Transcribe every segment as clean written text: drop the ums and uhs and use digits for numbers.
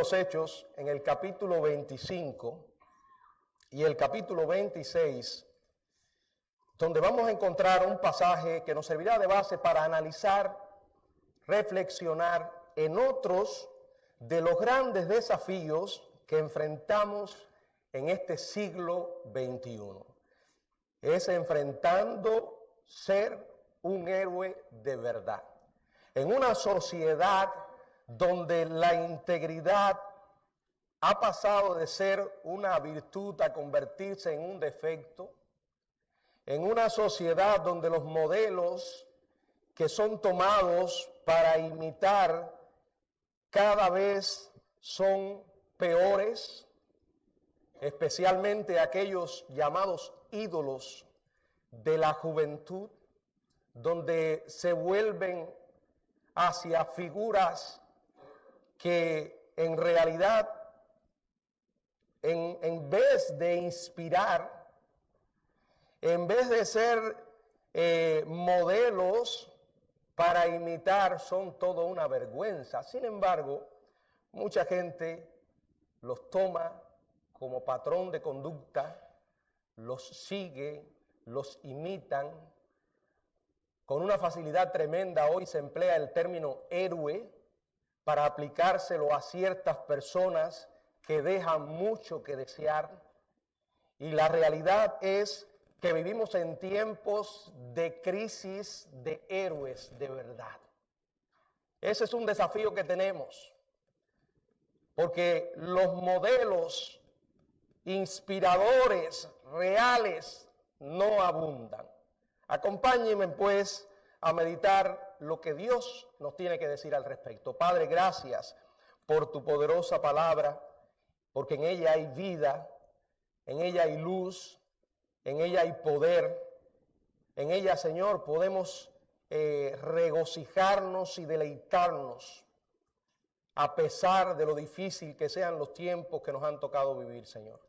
los Hechos, en el capítulo 25 y el capítulo 26, donde vamos a encontrar un pasaje que nos servirá de base para analizar, reflexionar en otros de los grandes desafíos que enfrentamos en este siglo XXI. Es enfrentando ser un héroe de verdad. En una sociedad donde la integridad ha pasado de ser una virtud a convertirse en un defecto, en una sociedad donde los modelos que son tomados para imitar cada vez son peores, especialmente aquellos llamados ídolos de la juventud, donde se vuelven hacia figuras que en realidad, en vez de inspirar, en vez de ser modelos para imitar, son todo una vergüenza. Sin embargo, mucha gente los toma como patrón de conducta, los sigue, los imitan. Con una facilidad tremenda hoy se emplea el término héroe para aplicárselo a ciertas personas que dejan mucho que desear. Y la realidad es que vivimos en tiempos de crisis de héroes de verdad. Ese es un desafío que tenemos, porque los modelos inspiradores, reales, no abundan. Acompáñenme pues a meditar lo que Dios nos tiene que decir al respecto. Padre, gracias por tu poderosa palabra, porque en ella hay vida, en ella hay luz, en ella hay poder, en ella, Señor, podemos regocijarnos y deleitarnos a pesar de lo difícil que sean los tiempos que nos han tocado vivir, Señor.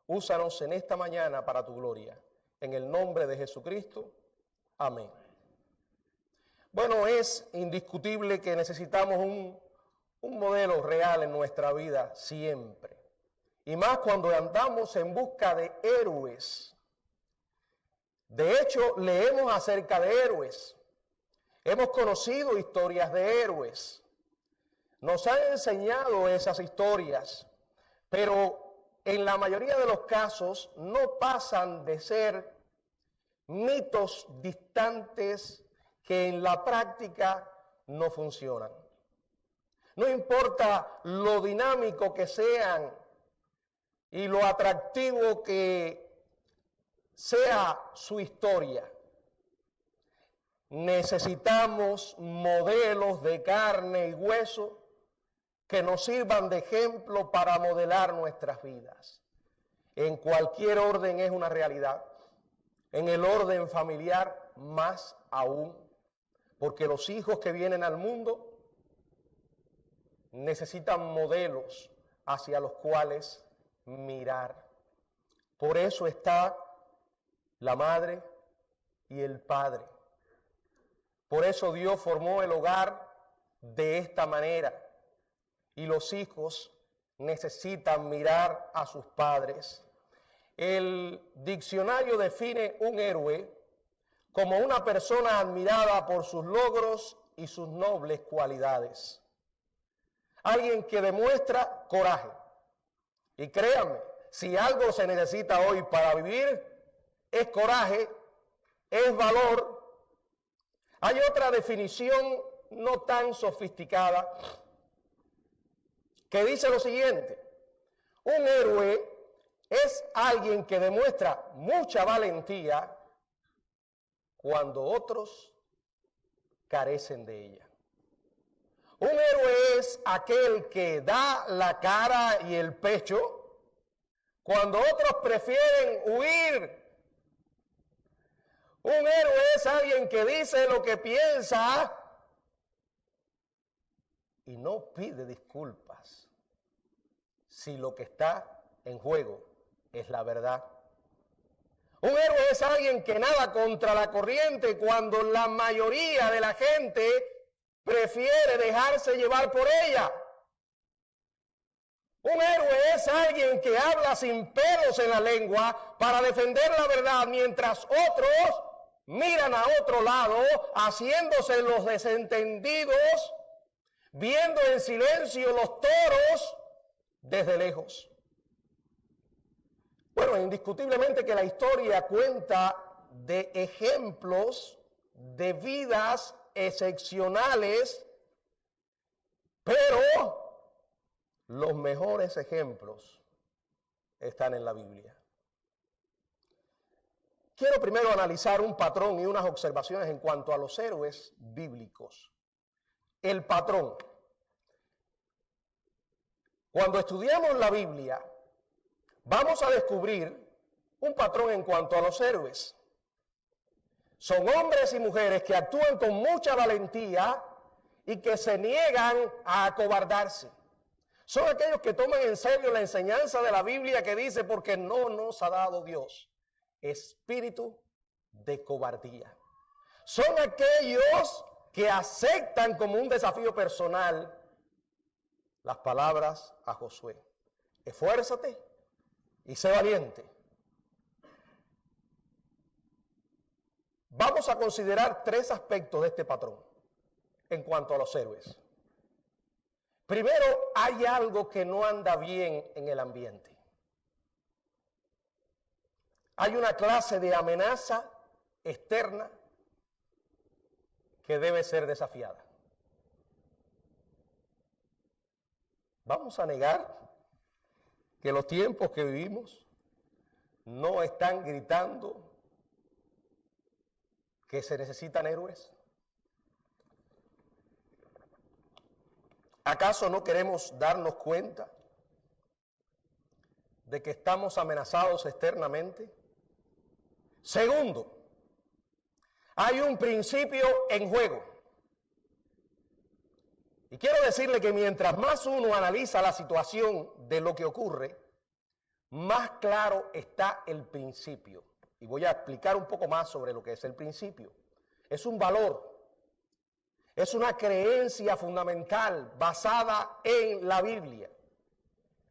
Úsanos en esta mañana para tu gloria. En el nombre de Jesucristo. Amén. Bueno, es indiscutible que necesitamos un modelo real en nuestra vida siempre. Y más cuando andamos en busca de héroes. De hecho, leemos acerca de héroes. Hemos conocido historias de héroes. Nos han enseñado esas historias, pero en la mayoría de los casos no pasan de ser mitos distantes que en la práctica no funcionan. No importa lo dinámico que sean y lo atractivo que sea su historia, necesitamos modelos de carne y hueso que nos sirvan de ejemplo para modelar nuestras vidas. En cualquier orden es una realidad. En el orden familiar más aún, porque los hijos que vienen al mundo necesitan modelos hacia los cuales mirar. Por eso está la madre y el padre. Por eso Dios formó el hogar de esta manera. Y los hijos necesitan mirar a sus padres. El diccionario define un héroe como una persona admirada por sus logros y sus nobles cualidades. Alguien que demuestra coraje. Y créanme, si algo se necesita hoy para vivir, es coraje, es valor. Hay otra definición no tan sofisticada que dice lo siguiente: un héroe es alguien que demuestra mucha valentía cuando otros carecen de ella. Un héroe es aquel que da la cara y el pecho cuando otros prefieren huir. Un héroe es alguien que dice lo que piensa y no pide disculpas si lo que está en juego es la verdad. Un héroe es alguien que nada contra la corriente cuando la mayoría de la gente prefiere dejarse llevar por ella. Un héroe es alguien que habla sin pelos en la lengua para defender la verdad, mientras otros miran a otro lado, haciéndose los desentendidos, viendo en silencio los toros desde lejos. Bueno, indiscutiblemente que la historia cuenta de ejemplos de vidas excepcionales, pero los mejores ejemplos están en la Biblia. Quiero primero analizar un patrón y unas observaciones en cuanto a los héroes bíblicos. El patrón. Cuando estudiamos la Biblia, vamos a descubrir un patrón en cuanto a los héroes. Son hombres y mujeres que actúan con mucha valentía y que se niegan a acobardarse. Son aquellos que toman en serio la enseñanza de la Biblia que dice, porque no nos ha dado Dios espíritu de cobardía. Son aquellos que aceptan como un desafío personal las palabras a Josué. Esfuérzate y sé valiente. Vamos a considerar tres aspectos de este patrón en cuanto a los héroes. Primero, hay algo que no anda bien en el ambiente. Hay una clase de amenaza externa que debe ser desafiada. Vamos a negar que los tiempos que vivimos no están gritando que se necesitan héroes. ¿Acaso no queremos darnos cuenta de que estamos amenazados externamente? Segundo, hay un principio en juego. Y quiero decirle que mientras más uno analiza la situación de lo que ocurre, más claro está el principio. Y voy a explicar un poco más sobre lo que es el principio. Es un valor. Es una creencia fundamental basada en la Biblia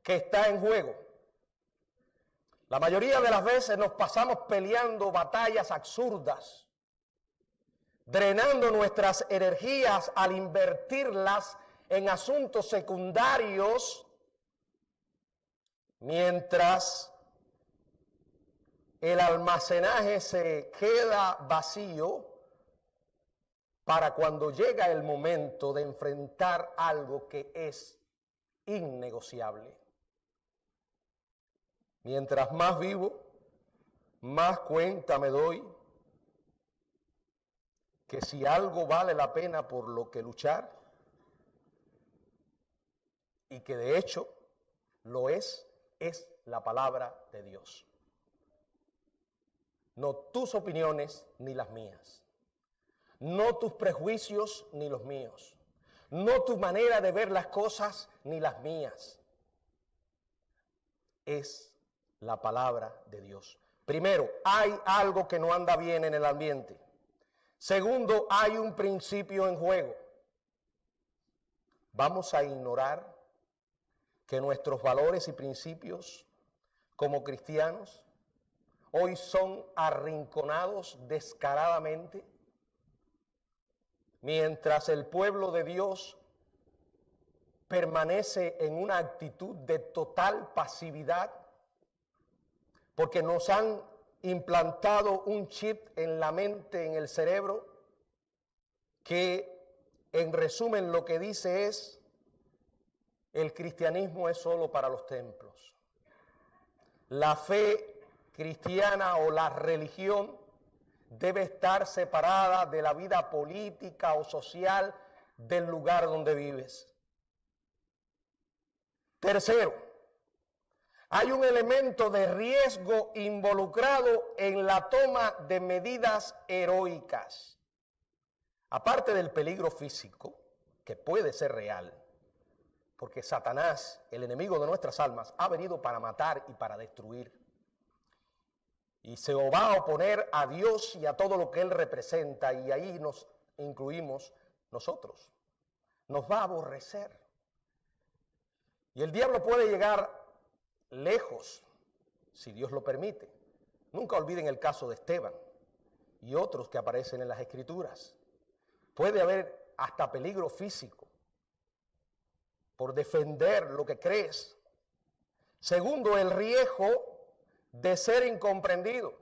que está en juego. La mayoría de las veces nos pasamos peleando batallas absurdas, drenando nuestras energías al invertirlas en asuntos secundarios, mientras el almacenaje se queda vacío para cuando llega el momento de enfrentar algo que es innegociable. Mientras más vivo, más cuenta me doy que si algo vale la pena por lo que luchar, y que de hecho lo es la palabra de Dios. No tus opiniones ni las mías. No tus prejuicios ni los míos. No tu manera de ver las cosas ni las mías. Es la palabra de Dios. Primero, hay algo que no anda bien en el ambiente. Segundo, hay un principio en juego. Vamos a ignorar que nuestros valores y principios como cristianos hoy son arrinconados descaradamente, mientras el pueblo de Dios permanece en una actitud de total pasividad, porque nos han implantado un chip en la mente, en el cerebro, que en resumen lo que dice es: el cristianismo es solo para los templos. La fe cristiana o la religión debe estar separada de la vida política o social del lugar donde vives. Tercero, hay un elemento de riesgo involucrado en la toma de medidas heroicas. Aparte del peligro físico, que puede ser real, porque Satanás, el enemigo de nuestras almas, ha venido para matar y para destruir. Y se va a oponer a Dios y a todo lo que Él representa, y ahí nos incluimos nosotros. Nos va a aborrecer. Y el diablo puede llegar lejos, si Dios lo permite. Nunca olviden el caso de Esteban y otros que aparecen en las Escrituras. Puede haber hasta peligro físico por defender lo que crees. Segundo, el riesgo de ser incomprendido,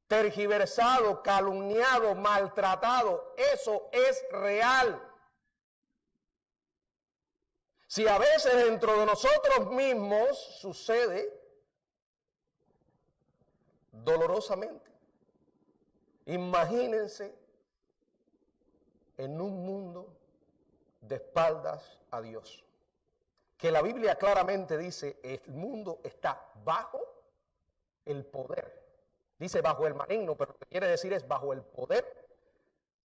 tergiversado, calumniado, maltratado. Eso es real. Si a veces dentro de nosotros mismos sucede dolorosamente, imagínense en un mundo de espaldas a Dios, que la Biblia claramente dice, el mundo está bajo el poder. Dice bajo el maligno, pero lo que quiere decir es bajo el poder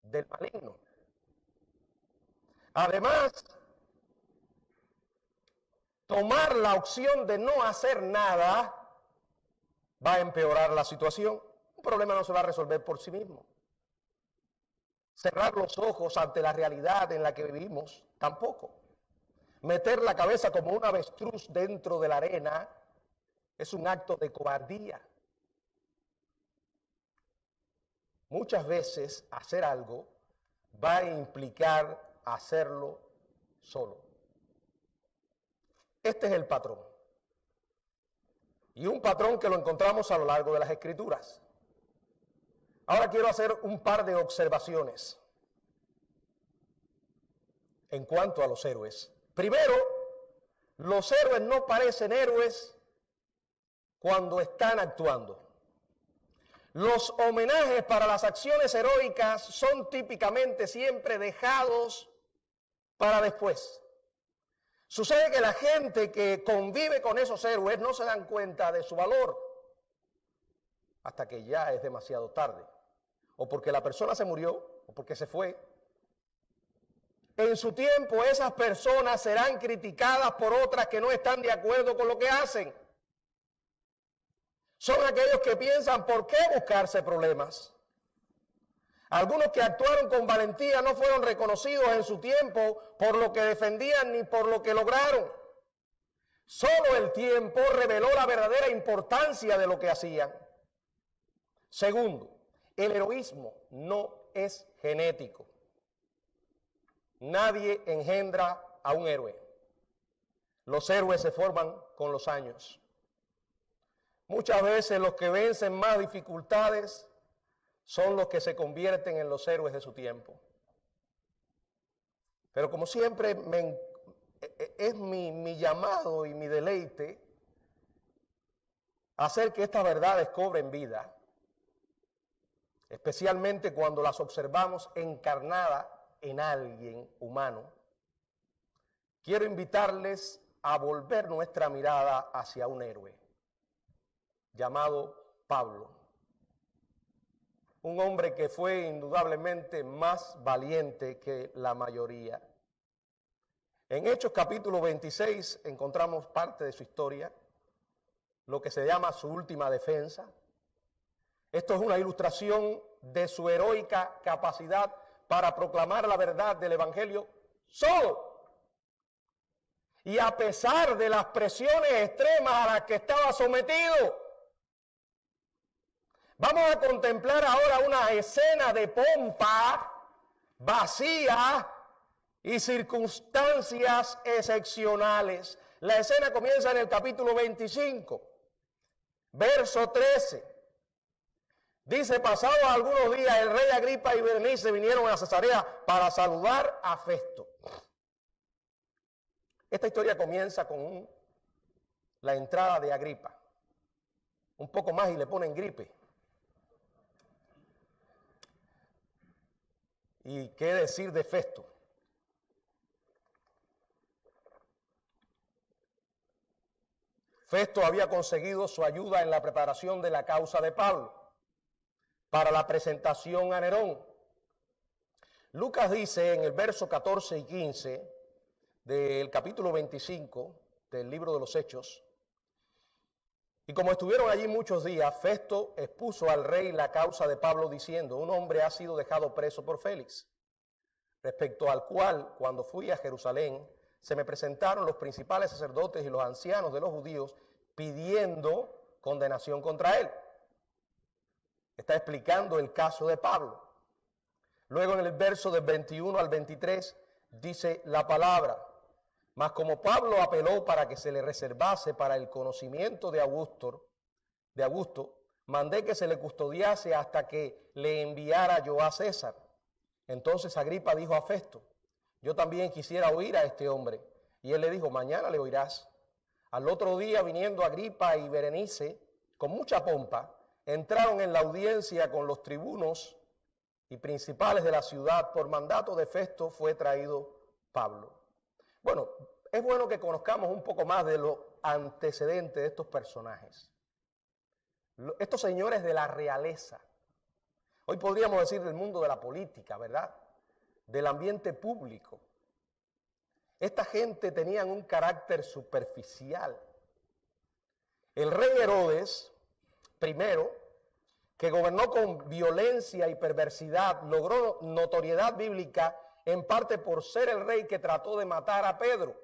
del maligno. Además, tomar la opción de no hacer nada va a empeorar la situación. Un problema no se va a resolver por sí mismo. Cerrar los ojos ante la realidad en la que vivimos, tampoco. Meter la cabeza como un avestruz dentro de la arena es un acto de cobardía. Muchas veces hacer algo va a implicar hacerlo solo. Este es el patrón. Y un patrón que lo encontramos a lo largo de las Escrituras. Ahora quiero hacer un par de observaciones en cuanto a los héroes. Primero, los héroes no parecen héroes cuando están actuando. Los homenajes para las acciones heroicas son típicamente siempre dejados para después. Sucede que la gente que convive con esos héroes no se dan cuenta de su valor hasta que ya es demasiado tarde, o porque la persona se murió, o porque se fue. En su tiempo esas personas serán criticadas por otras que no están de acuerdo con lo que hacen. Son aquellos que piensan, ¿por qué buscarse problemas? Algunos que actuaron con valentía no fueron reconocidos en su tiempo por lo que defendían ni por lo que lograron. Solo el tiempo reveló la verdadera importancia de lo que hacían. Segundo, el heroísmo no es genético. Nadie engendra a un héroe. Los héroes se forman con los años. Muchas veces los que vencen más dificultades son los que se convierten en los héroes de su tiempo. Pero como siempre es mi llamado y mi deleite hacer que estas verdades cobren vida, especialmente cuando las observamos encarnadas en alguien humano. Quiero invitarles a volver nuestra mirada hacia un héroe llamado Pablo. Un hombre que fue indudablemente más valiente que la mayoría. En Hechos capítulo 26 encontramos parte de su historia, lo que se llama su última defensa. Esto es una ilustración de su heroica capacidad para proclamar la verdad del Evangelio solo. Y a pesar de las presiones extremas a las que estaba sometido. Vamos a contemplar ahora una escena de pompa, vacía y circunstancias excepcionales. La escena comienza en el capítulo 25, verso 13. Dice, pasados algunos días, el rey Agripa y Berenice vinieron a Cesarea para saludar a Festo. Esta historia comienza con la entrada de Agripa. Un poco más y le ponen gripe. ¿Y qué decir de Festo? Festo había conseguido su ayuda en la preparación de la causa de Pablo para la presentación a Nerón. Lucas dice en el verso 14 y 15 del capítulo 25 del libro de los Hechos, y como estuvieron allí muchos días, Festo expuso al rey la causa de Pablo diciendo, un hombre ha sido dejado preso por Félix, respecto al cual, cuando fui a Jerusalén, se me presentaron los principales sacerdotes y los ancianos de los judíos pidiendo condenación contra él. Está explicando el caso de Pablo. Luego en el verso del 21 al 23 dice la palabra: mas como Pablo apeló para que se le reservase para el conocimiento de Augusto, mandé que se le custodiase hasta que le enviara yo a César. Entonces Agripa dijo a Festo: yo también quisiera oír a este hombre. Y él le dijo: mañana le oirás. Al otro día, viniendo Agripa y Berenice, con mucha pompa, entraron en la audiencia con los tribunos y principales de la ciudad. Por mandato de Festo fue traído Pablo. Bueno, es bueno que conozcamos un poco más de los antecedentes de estos personajes. Estos señores de la realeza. Hoy podríamos decir del mundo de la política, ¿verdad? Del ambiente público. Esta gente tenían un carácter superficial. El rey Herodes, primero, que gobernó con violencia y perversidad, logró notoriedad bíblica en parte por ser el rey que trató de matar a Pedro.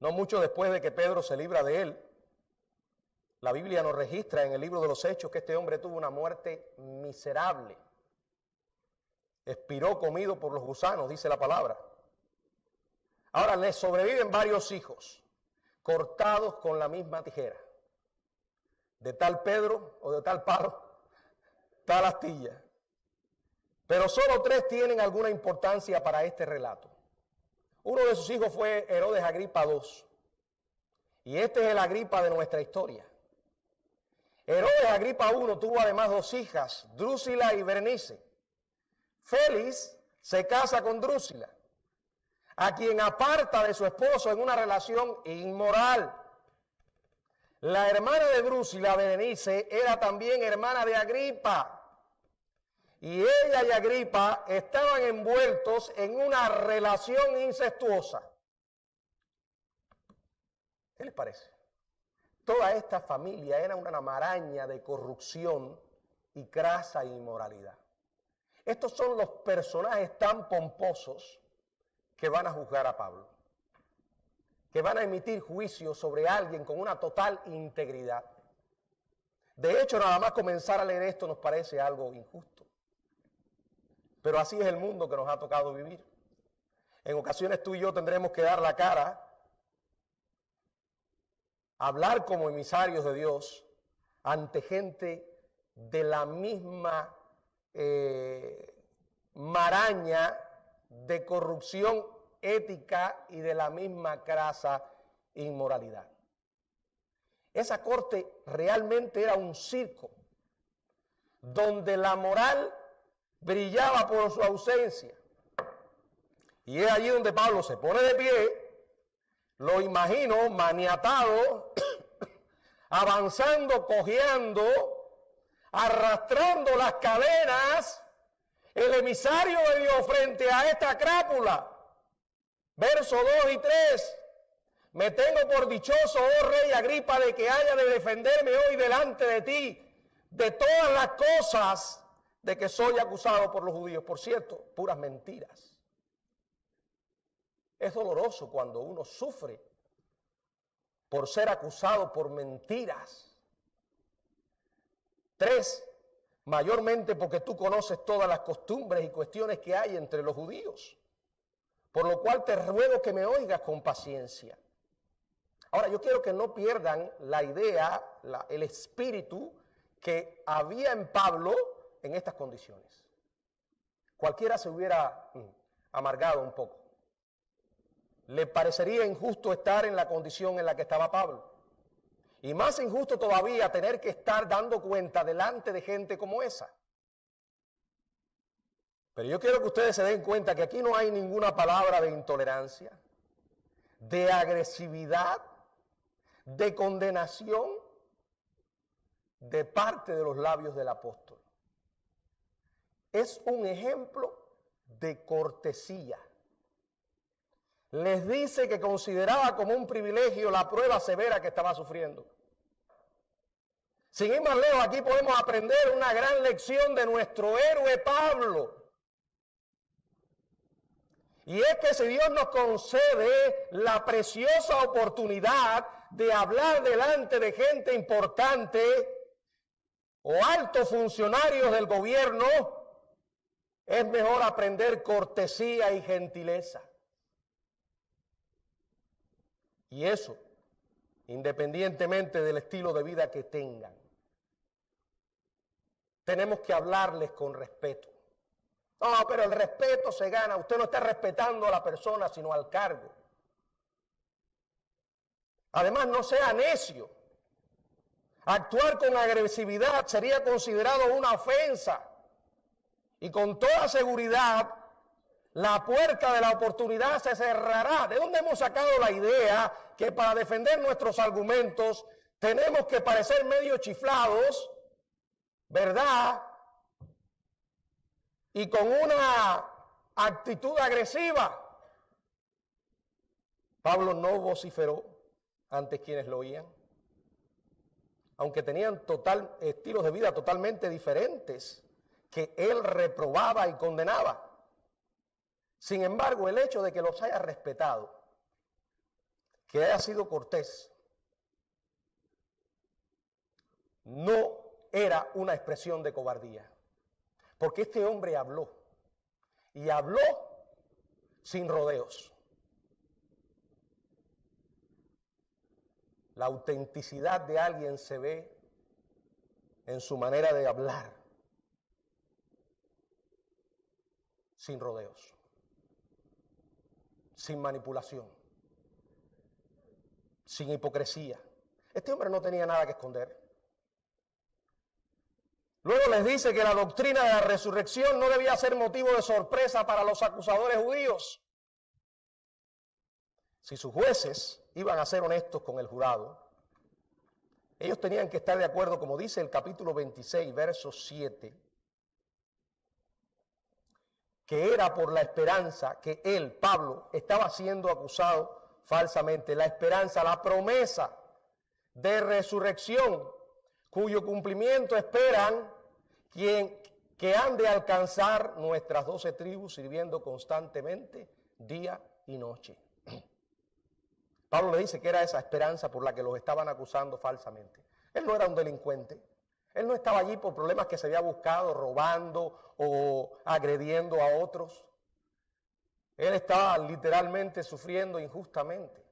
No mucho después de que Pedro se libra de él, la Biblia nos registra en el libro de los Hechos que este hombre tuvo una muerte miserable. Expiró comido por los gusanos, dice la palabra. Ahora le sobreviven varios hijos, cortados con la misma tijera. De tal Pedro o de tal palo, tal astilla. Pero solo 3 tienen alguna importancia para este relato. Uno de sus hijos fue Herodes Agripa II. Y este es el Agripa de nuestra historia. Herodes Agripa I tuvo además 2 hijas, Drusila y Berenice. Félix se casa con Drusila, a quien aparta de su esposo en una relación inmoral. La hermana de Drusila, Berenice, era también hermana de Agripa. Y ella y Agripa estaban envueltos en una relación incestuosa. ¿Qué les parece? Toda esta familia era una maraña de corrupción y crasa inmoralidad. Estos son los personajes tan pomposos que van a juzgar a Pablo, que van a emitir juicio sobre alguien con una total integridad. De hecho, nada más comenzar a leer esto nos parece algo injusto. Pero así es el mundo que nos ha tocado vivir. En ocasiones tú y yo tendremos que dar la cara, hablar como emisarios de Dios ante gente de la misma maraña de corrupción ética y de la misma crasa inmoralidad. Esa corte realmente era un circo donde la moral brillaba por su ausencia. Y es allí donde Pablo se pone de pie, lo imagino maniatado, avanzando, cojeando, arrastrando las cadenas, el emisario de Dios frente a esta crápula. Verso 2 y 3. Me tengo por dichoso, oh rey Agripa, de que haya de defenderme hoy delante de ti de todas las cosas de que soy acusado por los judíos. Por cierto, puras mentiras. Es doloroso cuando uno sufre por ser acusado por mentiras. 3, mayormente porque tú conoces todas las costumbres y cuestiones que hay entre los judíos, por lo cual te ruego que me oigas con paciencia. Ahora, yo quiero que no pierdan la idea, el espíritu que había en Pablo en estas condiciones. Cualquiera se hubiera amargado un poco. Le parecería injusto estar en la condición en la que estaba Pablo. Y más injusto todavía tener que estar dando cuenta delante de gente como esa. Pero yo quiero que ustedes se den cuenta que aquí no hay ninguna palabra de intolerancia, de agresividad, de condenación de parte de los labios del apóstol. Es un ejemplo de cortesía. Les dice que consideraba como un privilegio la prueba severa que estaba sufriendo. Sin ir más lejos, aquí podemos aprender una gran lección de nuestro héroe Pablo. Y es que si Dios nos concede la preciosa oportunidad de hablar delante de gente importante o altos funcionarios del gobierno, es mejor aprender cortesía y gentileza. Y eso, independientemente del estilo de vida que tengan, tenemos que hablarles con respeto. No, pero el respeto se gana. Usted no está respetando a la persona, sino al cargo. Además, no sea necio. Actuar con agresividad sería considerado una ofensa. Y con toda seguridad, la puerta de la oportunidad se cerrará. ¿De dónde hemos sacado la idea que para defender nuestros argumentos tenemos que parecer medio chiflados, verdad? Y con una actitud agresiva. Pablo no vociferó ante quienes lo oían, aunque tenían estilos de vida totalmente diferentes que él reprobaba y condenaba. Sin embargo, el hecho de que los haya respetado, que haya sido cortés, no era una expresión de cobardía. Porque este hombre habló, y habló sin rodeos. La autenticidad de alguien se ve en su manera de hablar, sin rodeos, sin manipulación, sin hipocresía. Este hombre no tenía nada que esconder. Luego les dice que la doctrina de la resurrección no debía ser motivo de sorpresa para los acusadores judíos. Si sus jueces iban a ser honestos con el jurado, ellos tenían que estar de acuerdo, como dice el capítulo 26, verso 7, que era por la esperanza que él, Pablo, estaba siendo acusado falsamente. La esperanza, la promesa de resurrección, cuyo cumplimiento esperan que han de alcanzar nuestras 12 tribus sirviendo constantemente día y noche. Pablo le dice que era esa esperanza por la que los estaban acusando falsamente. Él no era un delincuente. Él no estaba allí por problemas que se había buscado, robando o agrediendo a otros. Él estaba literalmente sufriendo injustamente.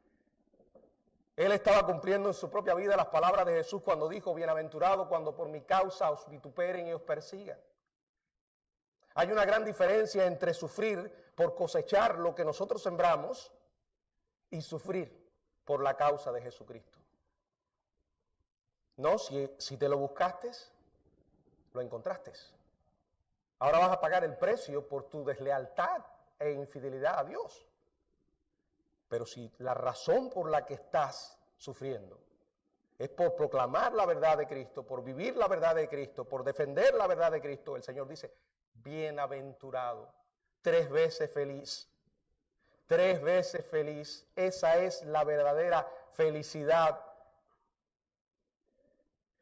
Él estaba cumpliendo en su propia vida las palabras de Jesús cuando dijo: bienaventurado cuando por mi causa os vituperen y os persigan. Hay una gran diferencia entre sufrir por cosechar lo que nosotros sembramos y sufrir por la causa de Jesucristo. No, si te lo buscaste, lo encontraste. Ahora vas a pagar el precio por tu deslealtad e infidelidad a Dios. Pero si la razón por la que estás sufriendo es por proclamar la verdad de Cristo, por vivir la verdad de Cristo, por defender la verdad de Cristo, el Señor dice: bienaventurado, 3 veces feliz. 3 veces feliz. Esa es la verdadera felicidad.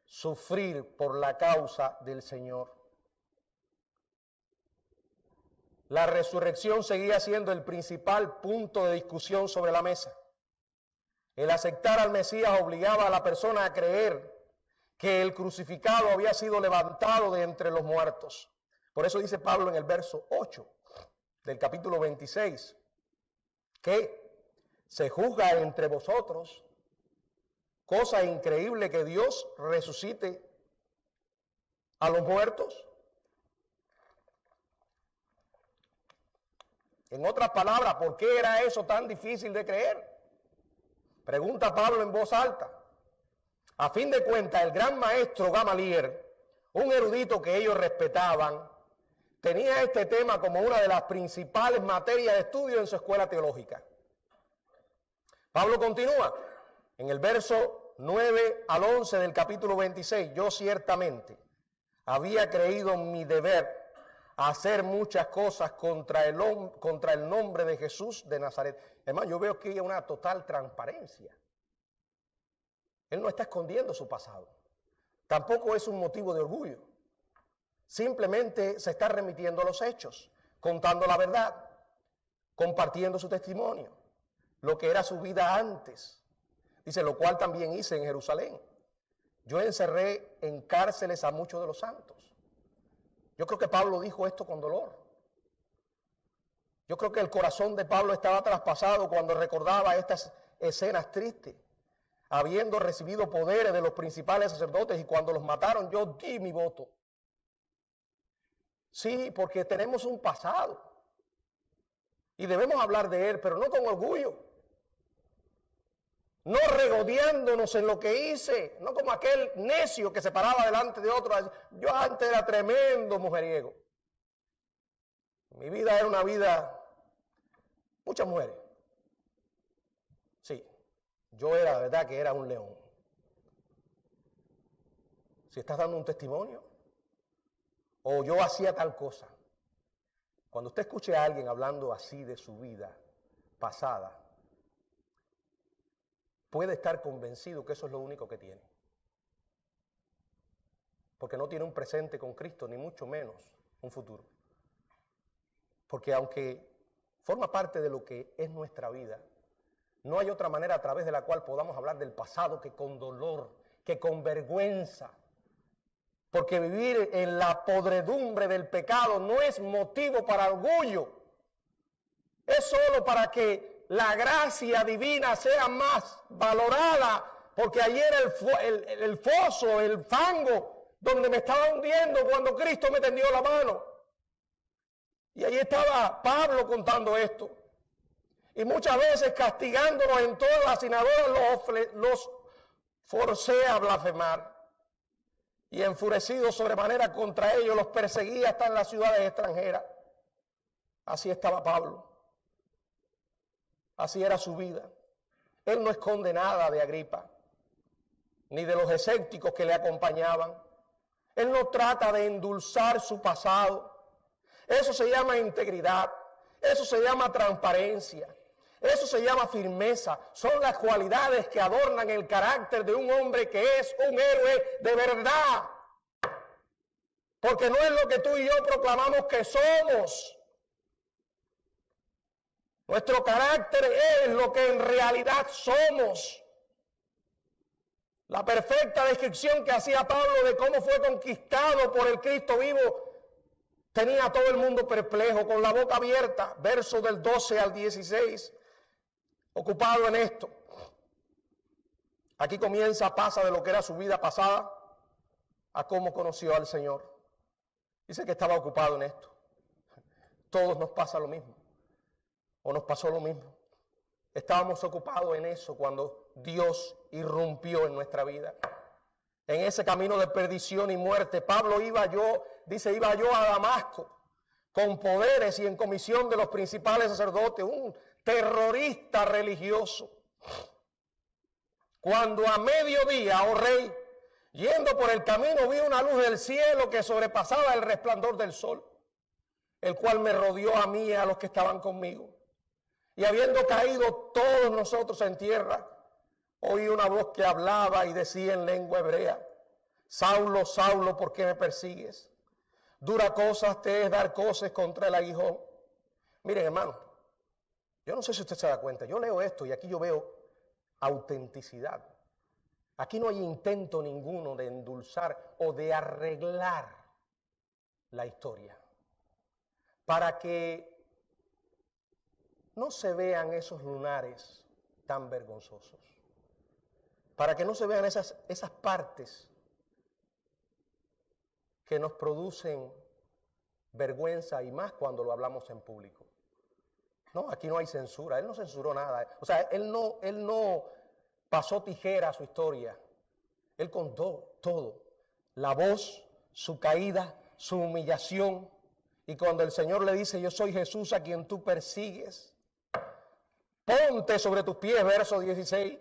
Sufrir por la causa del Señor. La resurrección seguía siendo el principal punto de discusión sobre la mesa. El aceptar al Mesías obligaba a la persona a creer que el crucificado había sido levantado de entre los muertos. Por eso dice Pablo en el verso 8 del capítulo 26, que se juzga entre vosotros, cosa increíble que Dios resucite a los muertos. En otras palabras, ¿por qué era eso tan difícil de creer? Pregunta Pablo en voz alta. A fin de cuentas, el gran maestro Gamaliel, un erudito que ellos respetaban, tenía este tema como una de las principales materias de estudio en su escuela teológica. Pablo continúa en el verso 9 al 11 del capítulo 26. Yo ciertamente había creído mi deber hacer muchas cosas contra el nombre de Jesús de Nazaret. Hermano, yo veo que hay una total transparencia. Él no está escondiendo su pasado. Tampoco es un motivo de orgullo. Simplemente se está remitiendo a los hechos, contando la verdad. compartiendo su testimonio, lo que era su vida antes. Dice, lo cual también hice en Jerusalén. Yo encerré en cárceles a muchos de los santos. Yo creo que Pablo dijo esto con dolor. Yo creo que el corazón de Pablo estaba traspasado cuando recordaba estas escenas tristes. Habiendo recibido poderes de los principales sacerdotes, y cuando los mataron yo di mi voto. Sí, porque tenemos un pasado y debemos hablar de él, pero no con orgullo, no regodeándonos en lo que hice, no como aquel necio que se paraba delante de otro. Yo antes era tremendo mujeriego. Mi vida era una vida, muchas mujeres. Sí, yo era, la verdad que era un león. Si estás dando un testimonio, o yo hacía tal cosa. Cuando usted escuche a alguien hablando así de su vida pasada, puede estar convencido que eso es lo único que tiene. Porque no tiene un presente con Cristo, ni mucho menos un futuro. Porque aunque forma parte de lo que es nuestra vida, no hay otra manera a través de la cual podamos hablar del pasado que con dolor, que con vergüenza. Porque vivir en la podredumbre del pecado no es motivo para orgullo. Es solo para que la gracia divina sea más valorada. Porque allí era el foso, el fango, donde me estaba hundiendo cuando Cristo me tendió la mano. Y allí estaba Pablo contando esto. Y muchas veces castigándonos en todas las sinagogas los forcé a blasfemar. Y enfurecido sobremanera contra ellos, los perseguía hasta en las ciudades extranjeras. Así estaba Pablo. Así era su vida. Él no esconde nada de Agripa, ni de los escépticos que le acompañaban. Él no trata de endulzar su pasado. Eso se llama integridad. Eso se llama transparencia. Eso se llama firmeza. Son las cualidades que adornan el carácter de un hombre que es un héroe de verdad. Porque no es lo que tú y yo proclamamos que somos. Nuestro carácter es lo que en realidad somos. La perfecta descripción que hacía Pablo de cómo fue conquistado por el Cristo vivo tenía a todo el mundo perplejo, con la boca abierta. Versos del 12 al 16. Ocupado en esto. Aquí pasa de lo que era su vida pasada a cómo conoció al Señor. Dice que estaba ocupado en esto. Todos nos pasa lo mismo. O nos pasó lo mismo. Estábamos ocupados en eso cuando Dios irrumpió en nuestra vida. En ese camino de perdición y muerte, Pablo iba yo a Damasco con poderes y en comisión de los principales sacerdotes, un terrorista religioso. Cuando a mediodía, oh rey, yendo por el camino, vi una luz del cielo que sobrepasaba el resplandor del sol, el cual me rodeó a mí y a los que estaban conmigo. Y habiendo caído todos nosotros en tierra, oí una voz que hablaba y decía en lengua hebrea: Saulo, Saulo, ¿por qué me persigues? Dura cosas te es dar cosas contra el aguijón. Miren, hermano, yo no sé si usted se da cuenta, yo leo esto y aquí yo veo autenticidad. Aquí no hay intento ninguno de endulzar o de arreglar la historia para que no se vean esos lunares tan vergonzosos, para que no se vean esas partes que nos producen vergüenza, y más cuando lo hablamos en público. No, aquí no hay censura, él no censuró nada. O sea, él no pasó tijera a su historia. Él contó todo. La voz, su caída, su humillación. Y cuando el Señor le dice: yo soy Jesús a quien tú persigues, ponte sobre tus pies, verso 16.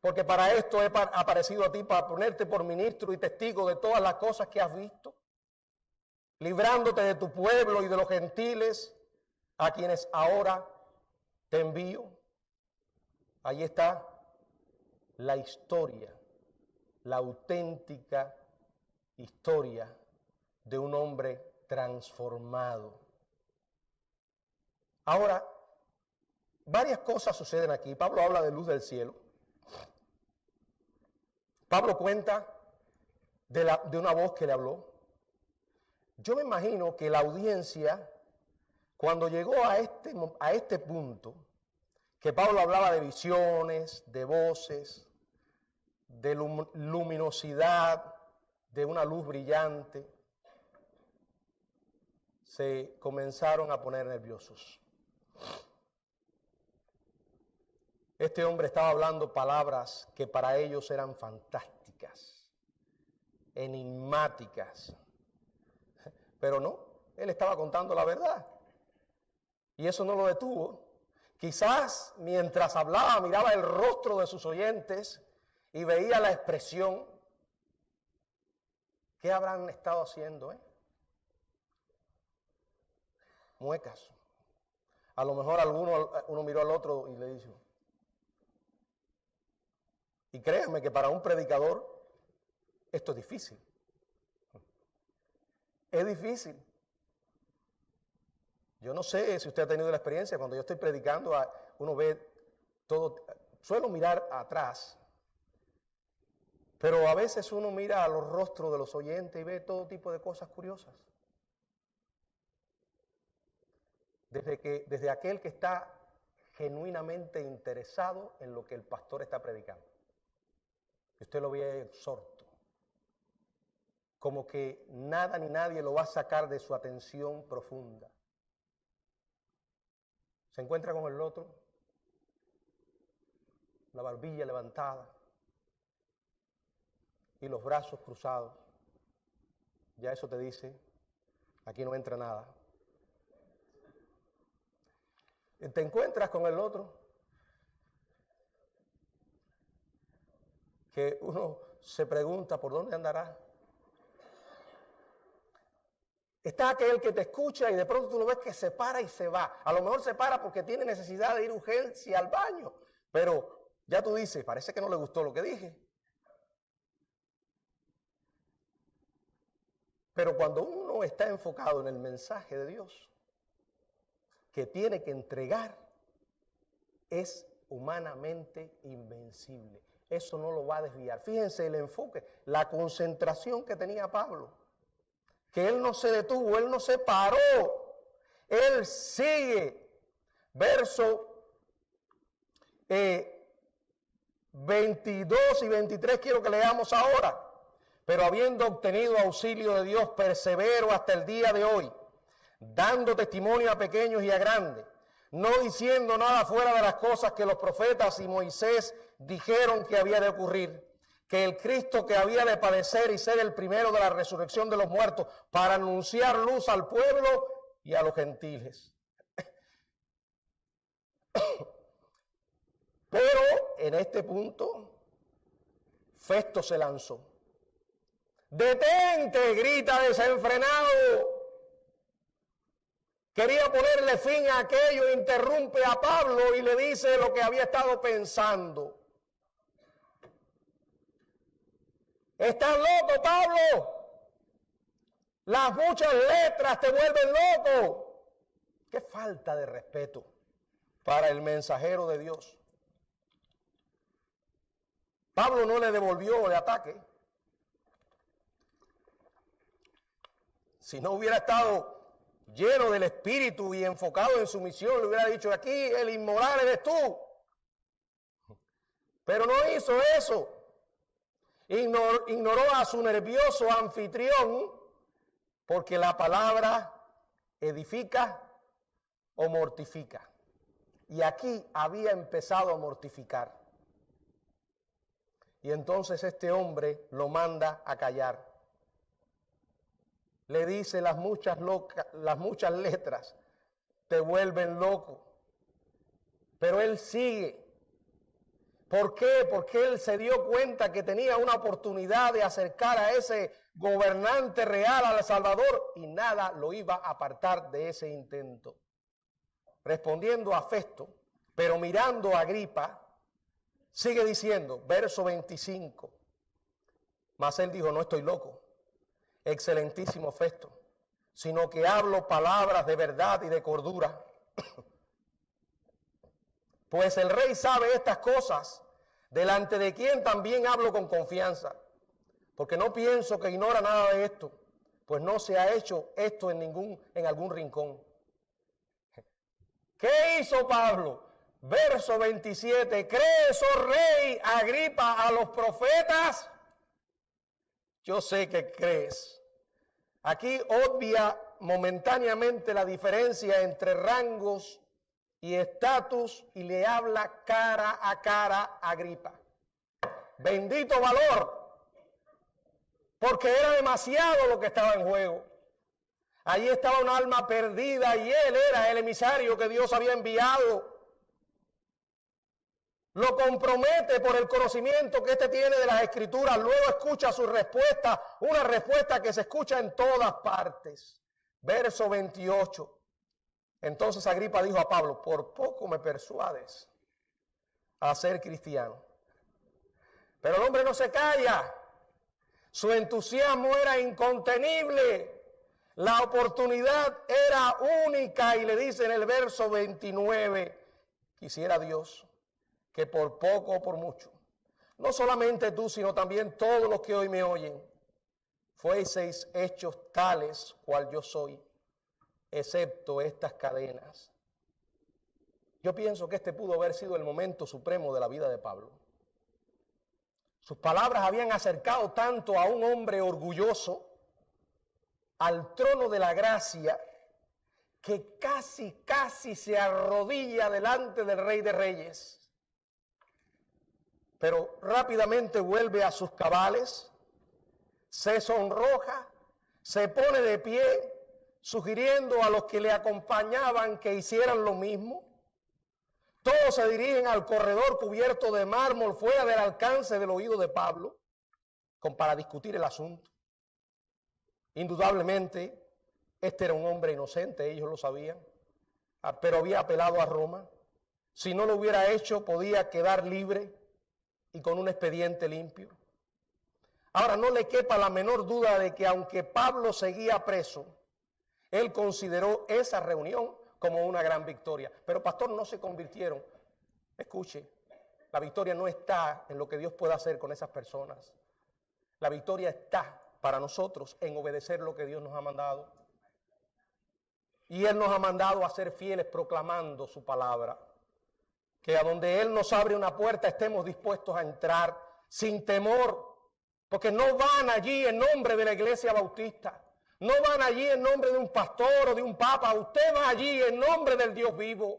Porque para esto he aparecido a ti, para ponerte por ministro y testigo de todas las cosas que has visto, librándote de tu pueblo y de los gentiles, a quienes ahora te envío. Ahí está la historia, la auténtica historia de un hombre transformado. Ahora, varias cosas suceden aquí. Pablo habla de luz del cielo. Pablo cuenta de una voz que le habló. Yo me imagino que la audiencia, cuando llegó a este punto, que Pablo hablaba de visiones, de voces, de luminosidad, de una luz brillante, se comenzaron a poner nerviosos. Este hombre estaba hablando palabras que para ellos eran fantásticas, enigmáticas, pero no, él estaba contando la verdad y eso no lo detuvo. Quizás mientras hablaba miraba el rostro de sus oyentes y veía la expresión. ¿Qué habrán estado haciendo? Muecas. A lo mejor uno miró al otro y le dijo. Y créanme que para un predicador esto es difícil. Es difícil. Yo no sé si usted ha tenido la experiencia, cuando yo estoy predicando, uno ve todo, suelo mirar atrás, pero a veces uno mira a los rostros de los oyentes y ve todo tipo de cosas curiosas. Desde aquel que está genuinamente interesado en lo que el pastor está predicando. Y usted lo ve absorto, como que nada ni nadie lo va a sacar de su atención profunda. Se encuentra con el otro, la barbilla levantada y los brazos cruzados. Ya eso te dice, aquí no entra nada. Te encuentras con el otro, que uno se pregunta por dónde andará. Está aquel que te escucha y de pronto tú lo ves que se para y se va. A lo mejor se para porque tiene necesidad de ir urgencia al baño, pero ya tú dices, parece que no le gustó lo que dije. Pero cuando uno está enfocado en el mensaje de Dios, que tiene que entregar, es humanamente invencible. Eso no lo va a desviar. Fíjense el enfoque, la concentración que tenía Pablo. Que él no se detuvo, él no se paró, él sigue. Verso 22 y 23 quiero que leamos ahora. Pero habiendo obtenido auxilio de Dios, persevero hasta el día de hoy, dando testimonio a pequeños y a grandes, no diciendo nada fuera de las cosas que los profetas y Moisés dijeron que había de ocurrir, que el Cristo que había de padecer y ser el primero de la resurrección de los muertos para anunciar luz al pueblo y a los gentiles. Pero en este punto, Festo se lanzó. ¡Detente!, grita desenfrenado. Quería ponerle fin a aquello, interrumpe a Pablo y le dice lo que había estado pensando. ¿Estás loco, Pablo? Las muchas letras te vuelven loco. Qué falta de respeto para el mensajero de Dios. Pablo no le devolvió el ataque. Si no hubiera estado lleno del Espíritu y enfocado en su misión, le hubiera dicho, aquí el inmoral eres tú. Pero no hizo eso. Ignoró a su nervioso anfitrión, porque la palabra edifica o mortifica. Y aquí había empezado a mortificar. Y entonces este hombre lo manda a callar. Le dice las muchas letras te vuelven loco. Pero él sigue. ¿Por qué? Porque él se dio cuenta que tenía una oportunidad de acercar a ese gobernante real, al Salvador, y nada lo iba a apartar de ese intento. Respondiendo a Festo, pero mirando a Agripa, sigue diciendo, verso 25, mas él dijo, no estoy loco, excelentísimo Festo, sino que hablo palabras de verdad y de cordura. Pues el rey sabe estas cosas, delante de quien también hablo con confianza, porque no pienso que ignora nada de esto, pues no se ha hecho esto en algún rincón. ¿Qué hizo Pablo? Verso 27, ¿crees, oh rey Agripa, a los profetas? Yo sé que crees. Aquí obvia momentáneamente la diferencia entre rangos y estatus y le habla cara a cara a Agripa. Bendito valor, porque era demasiado lo que estaba en juego. Allí estaba un alma perdida y él era el emisario que Dios había enviado. Lo compromete por el conocimiento que éste tiene de las Escrituras. Luego escucha su respuesta, una respuesta que se escucha en todas partes. Verso 28. Entonces Agripa dijo a Pablo, por poco me persuades a ser cristiano. Pero el hombre no se calla. Su entusiasmo era incontenible. La oportunidad era única y le dice en el verso 29, quisiera Dios que por poco o por mucho, no solamente tú, sino también todos los que hoy me oyen, fueseis hechos tales cual yo soy, excepto estas cadenas. Yo pienso que este pudo haber sido el momento supremo de la vida de Pablo. Sus palabras habían acercado tanto a un hombre orgulloso al trono de la gracia que casi se arrodilla delante del Rey de Reyes. Pero rápidamente vuelve a sus cabales, se sonroja, se pone de pie, sugiriendo a los que le acompañaban que hicieran lo mismo. Todos se dirigen al corredor cubierto de mármol fuera del alcance del oído de Pablo, para discutir el asunto. Indudablemente, este era un hombre inocente, ellos lo sabían, pero había apelado a Roma. Si no lo hubiera hecho, podía quedar libre y con un expediente limpio. Ahora, no le quepa la menor duda de que aunque Pablo seguía preso, él consideró esa reunión como una gran victoria. Pero pastor, no se convirtieron. Escuche, la victoria no está en lo que Dios pueda hacer con esas personas. La victoria está para nosotros en obedecer lo que Dios nos ha mandado. Y Él nos ha mandado a ser fieles proclamando su palabra. Que a donde Él nos abre una puerta estemos dispuestos a entrar sin temor, porque no van allí en nombre de la iglesia bautista, no van allí en nombre de un pastor o de un papa, usted va allí en nombre del Dios vivo.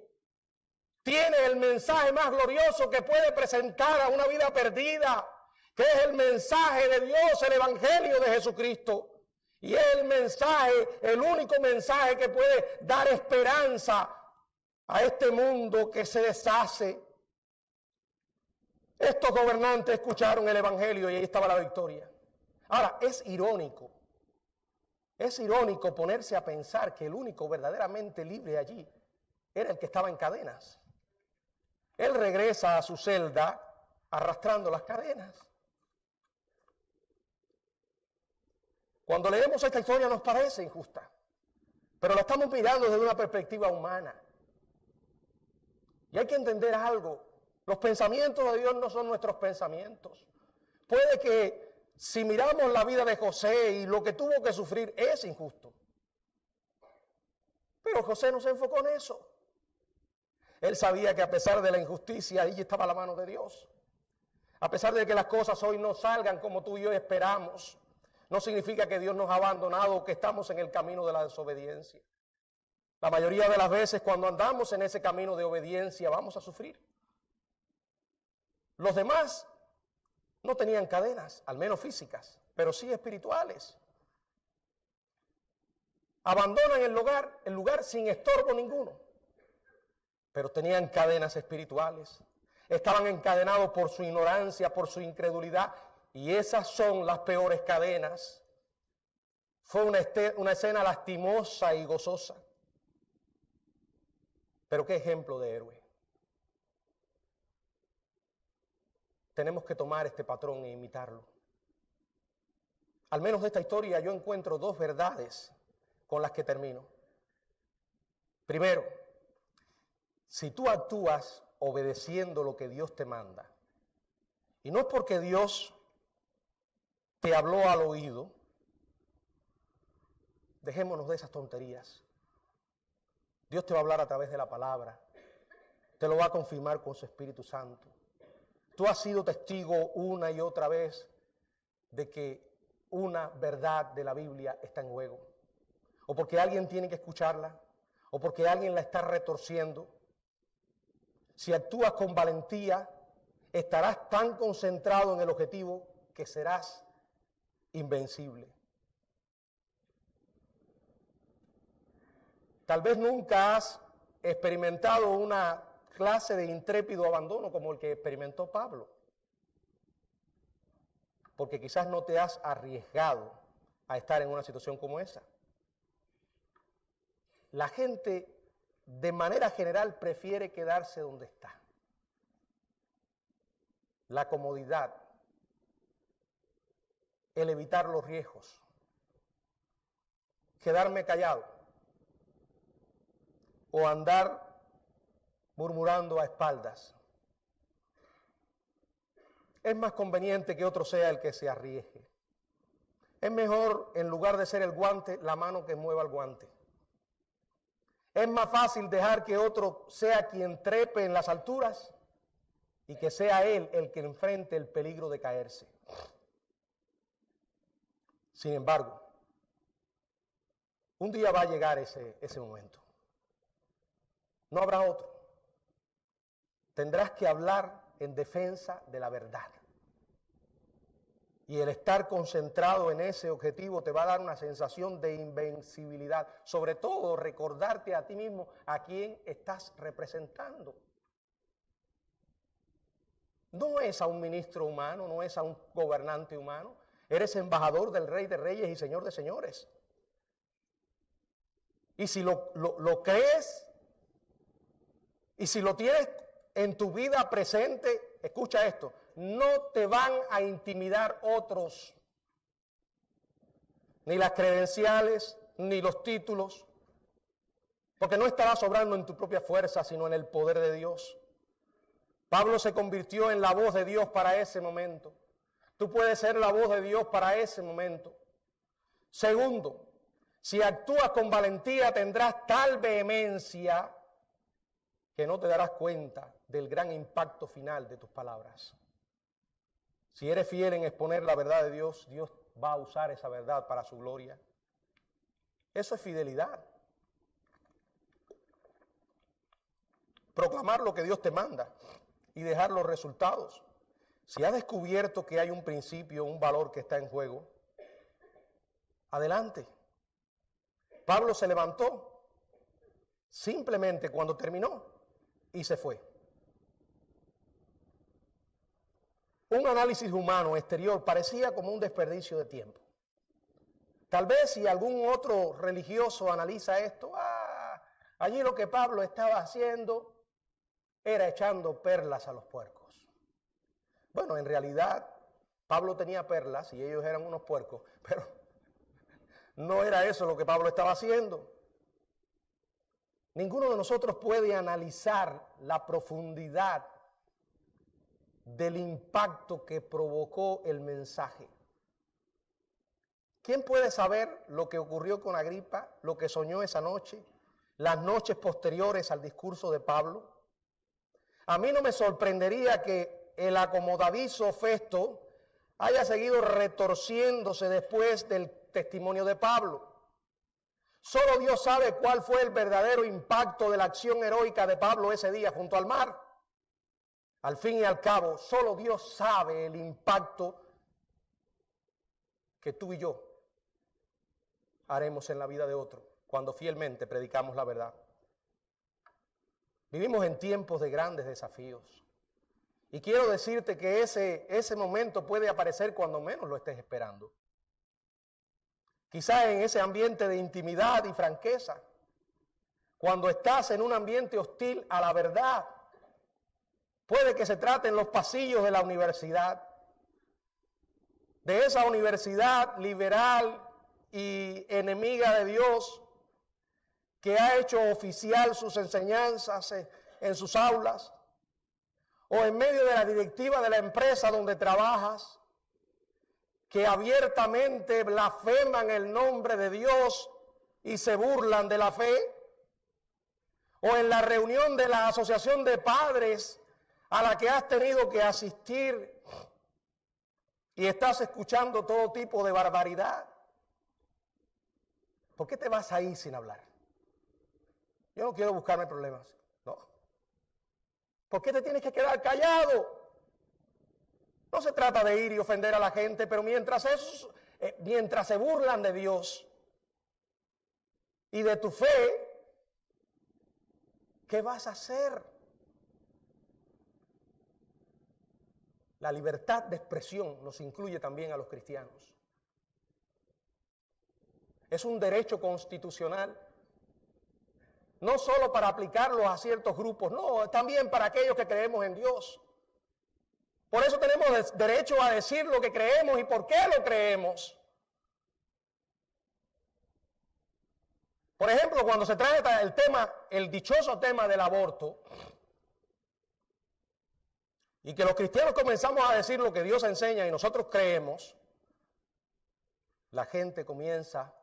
Tiene el mensaje más glorioso que puede presentar a una vida perdida, que es el mensaje de Dios, el evangelio de Jesucristo. Y es el mensaje, el único mensaje que puede dar esperanza a este mundo que se deshace. Estos gobernantes escucharon el evangelio y ahí estaba la victoria. Ahora, es irónico ponerse a pensar que el único verdaderamente libre allí era el que estaba en cadenas. Él regresa a su celda arrastrando las cadenas. Cuando leemos esta historia nos parece injusta, pero la estamos mirando desde una perspectiva humana. Y hay que entender algo, los pensamientos de Dios no son nuestros pensamientos. Puede que si miramos la vida de José y lo que tuvo que sufrir es injusto. Pero José no se enfocó en eso. Él sabía que a pesar de la injusticia, allí estaba la mano de Dios. A pesar de que las cosas hoy no salgan como tú y yo esperamos, no significa que Dios nos ha abandonado o que estamos en el camino de la desobediencia. La mayoría de las veces cuando andamos en ese camino de obediencia vamos a sufrir. Los demás no tenían cadenas, al menos físicas, pero sí espirituales. Abandonan el lugar sin estorbo ninguno, pero tenían cadenas espirituales. Estaban encadenados por su ignorancia, por su incredulidad, y esas son las peores cadenas. Fue una escena lastimosa y gozosa. Pero qué ejemplo de héroe. Tenemos que tomar este patrón e imitarlo. Al menos de esta historia yo encuentro dos verdades con las que termino. Primero, si tú actúas obedeciendo lo que Dios te manda. Y no es porque Dios te habló al oído. Dejémonos de esas tonterías. Dios te va a hablar a través de la palabra. Te lo va a confirmar con su Espíritu Santo. Tú has sido testigo una y otra vez de que una verdad de la Biblia está en juego. O porque alguien tiene que escucharla, o porque alguien la está retorciendo. Si actúas con valentía, estarás tan concentrado en el objetivo que serás invencible. Tal vez nunca has experimentado una clase de intrépido abandono como el que experimentó Pablo, porque quizás no te has arriesgado a estar en una situación como esa. La gente, de manera general, prefiere quedarse donde está. La comodidad, el evitar los riesgos, quedarme callado o andar murmurando a espaldas. Es más conveniente que otro sea el que se arriesgue. Es mejor, en lugar de ser el guante, la mano que mueva el guante. Es más fácil dejar que otro sea quien trepe en las alturas y que sea él el que enfrente el peligro de caerse. Sin embargo, un día va a llegar ese momento. No habrá otro. Tendrás que hablar en defensa de la verdad. Y el estar concentrado en ese objetivo te va a dar una sensación de invencibilidad. Sobre todo, recordarte a ti mismo a quién estás representando. No es a un ministro humano, no es a un gobernante humano. Eres embajador del Rey de Reyes y Señor de Señores. Y si lo crees, y si lo tienes en tu vida presente, escucha esto, no te van a intimidar otros, ni las credenciales, ni los títulos, porque no estarás obrando en tu propia fuerza, sino en el poder de Dios. Pablo se convirtió en la voz de Dios para ese momento. Tú puedes ser la voz de Dios para ese momento. Segundo, si actúas con valentía tendrás tal vehemencia que no te darás cuenta del gran impacto final de tus palabras. Si eres fiel en exponer la verdad de Dios, Dios va a usar esa verdad para su gloria. Eso es fidelidad. Proclamar lo que Dios te manda y dejar los resultados. Si has descubierto que hay un principio, un valor que está en juego, adelante. Pablo se levantó simplemente cuando terminó y se fue. Un análisis humano exterior parecía como un desperdicio de tiempo. Tal vez si algún otro religioso analiza esto, allí lo que Pablo estaba haciendo era echando perlas a los puercos. Bueno, en realidad Pablo tenía perlas y ellos eran unos puercos, pero no era eso lo que Pablo estaba haciendo. Ninguno de nosotros puede analizar la profundidad del impacto que provocó el mensaje. ¿Quién puede saber lo que ocurrió con Agripa, lo que soñó esa noche, las noches posteriores al discurso de Pablo? A mí no me sorprendería que el acomodadizo Festo haya seguido retorciéndose después del testimonio de Pablo. Solo Dios sabe cuál fue el verdadero impacto de la acción heroica de Pablo ese día junto al mar. Al fin y al cabo, solo Dios sabe el impacto que tú y yo haremos en la vida de otro cuando fielmente predicamos la verdad. Vivimos en tiempos de grandes desafíos. Y quiero decirte que ese momento puede aparecer cuando menos lo estés esperando. Quizás en ese ambiente de intimidad y franqueza, cuando estás en un ambiente hostil a la verdad. Puede que se trate en los pasillos de la universidad, de esa universidad liberal y enemiga de Dios, que ha hecho oficial sus enseñanzas en sus aulas, o en medio de la directiva de la empresa donde trabajas, que abiertamente blasfeman el nombre de Dios y se burlan de la fe, o en la reunión de la asociación de padres a la que has tenido que asistir y estás escuchando todo tipo de barbaridad. ¿Por qué te vas a ir sin hablar? Yo no quiero buscarme problemas, no. ¿Por qué te tienes que quedar callado? No se trata de ir y ofender a la gente, pero mientras se burlan de Dios y de tu fe, ¿qué vas a hacer? La libertad de expresión nos incluye también a los cristianos. Es un derecho constitucional, no solo para aplicarlo a ciertos grupos, no, también para aquellos que creemos en Dios. Por eso tenemos derecho a decir lo que creemos y por qué lo creemos. Por ejemplo, cuando se trata el dichoso tema del aborto, y que los cristianos comenzamos a decir lo que Dios enseña y nosotros creemos, la gente comienza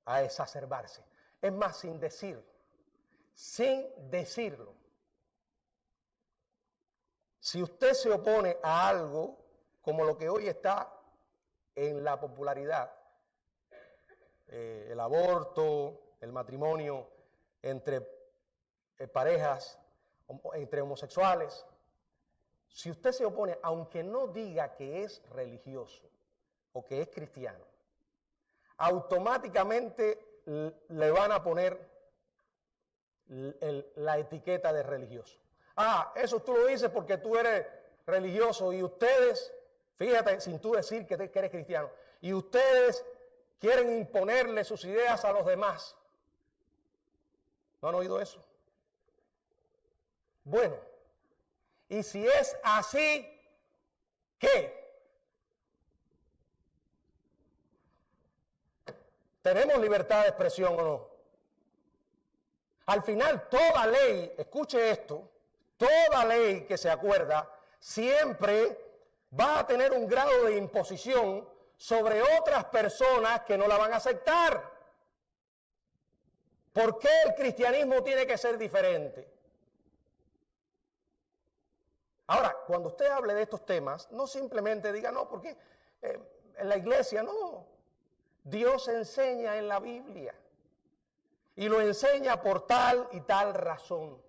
a exacerbarse. Es más, sin decirlo. Si usted se opone a algo como lo que hoy está en la popularidad, el aborto, el matrimonio entre parejas, entre homosexuales, si usted se opone, aunque no diga que es religioso o que es cristiano, automáticamente le van a poner la etiqueta de religioso. Ah, eso tú lo dices porque tú eres religioso y ustedes, fíjate, sin tú decir que eres cristiano, y ustedes quieren imponerle sus ideas a los demás. ¿No han oído eso? Bueno, y si es así, ¿qué? ¿Tenemos libertad de expresión o no? Al final, toda ley, escuche esto, toda ley que se acuerda siempre va a tener un grado de imposición sobre otras personas que no la van a aceptar. ¿Por qué el cristianismo tiene que ser diferente? Ahora, cuando usted hable de estos temas, no simplemente diga, no, porque en la iglesia, no. Dios enseña en la Biblia y lo enseña por tal y tal razón.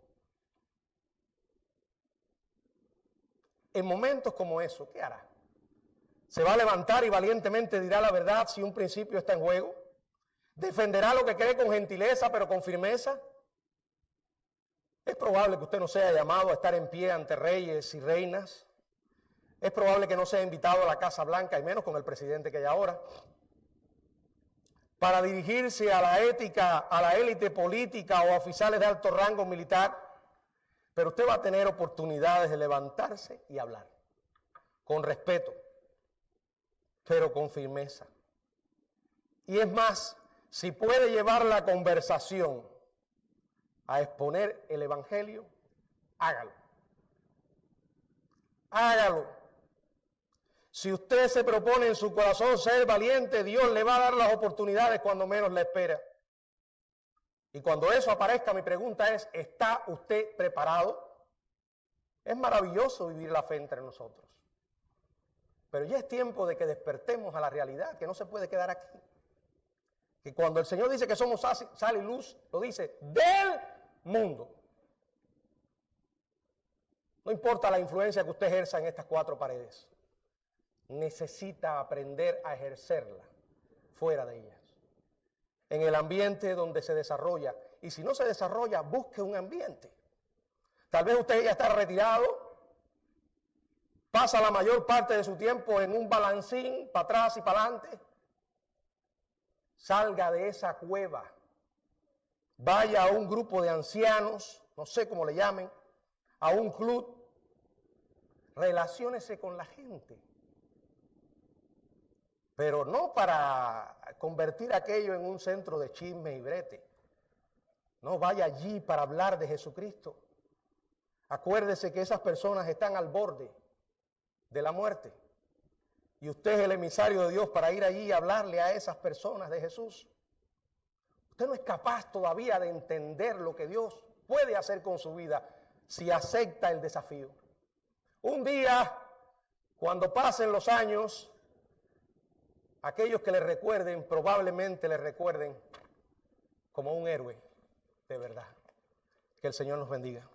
En momentos como eso, ¿qué hará? ¿Se va a levantar y valientemente dirá la verdad si un principio está en juego? ¿Defenderá lo que cree con gentileza pero con firmeza? Es probable que usted no sea llamado a estar en pie ante reyes y reinas. Es probable que no sea invitado a la Casa Blanca, y menos con el presidente que hay ahora, para dirigirse a la ética, a la élite política o a oficiales de alto rango militar. Pero usted va a tener oportunidades de levantarse y hablar, con respeto, pero con firmeza. Y es más, si puede llevar la conversación a exponer el Evangelio, hágalo. Hágalo. Si usted se propone en su corazón ser valiente, Dios le va a dar las oportunidades cuando menos le espera. Y cuando eso aparezca, mi pregunta es, ¿está usted preparado? Es maravilloso vivir la fe entre nosotros. Pero ya es tiempo de que despertemos a la realidad, que no se puede quedar aquí. Que cuando el Señor dice que somos sal y luz, lo dice del mundo. No importa la influencia que usted ejerza en estas cuatro paredes. Necesita aprender a ejercerla fuera de ellas. En el ambiente donde se desarrolla. Y si no se desarrolla, busque un ambiente. Tal vez usted ya está retirado, pasa la mayor parte de su tiempo en un balancín, para atrás y para adelante. Salga de esa cueva. Vaya a un grupo de ancianos, no sé cómo le llamen, a un club. Relaciónese con la gente. Pero no para convertir aquello en un centro de chisme y brete. No, vaya allí para hablar de Jesucristo. Acuérdese que esas personas están al borde de la muerte. Y usted es el emisario de Dios para ir allí y hablarle a esas personas de Jesús. Usted no es capaz todavía de entender lo que Dios puede hacer con su vida si acepta el desafío. Un día, cuando pasen los años, aquellos que le recuerden, probablemente le recuerden como un héroe de verdad. Que el Señor nos bendiga.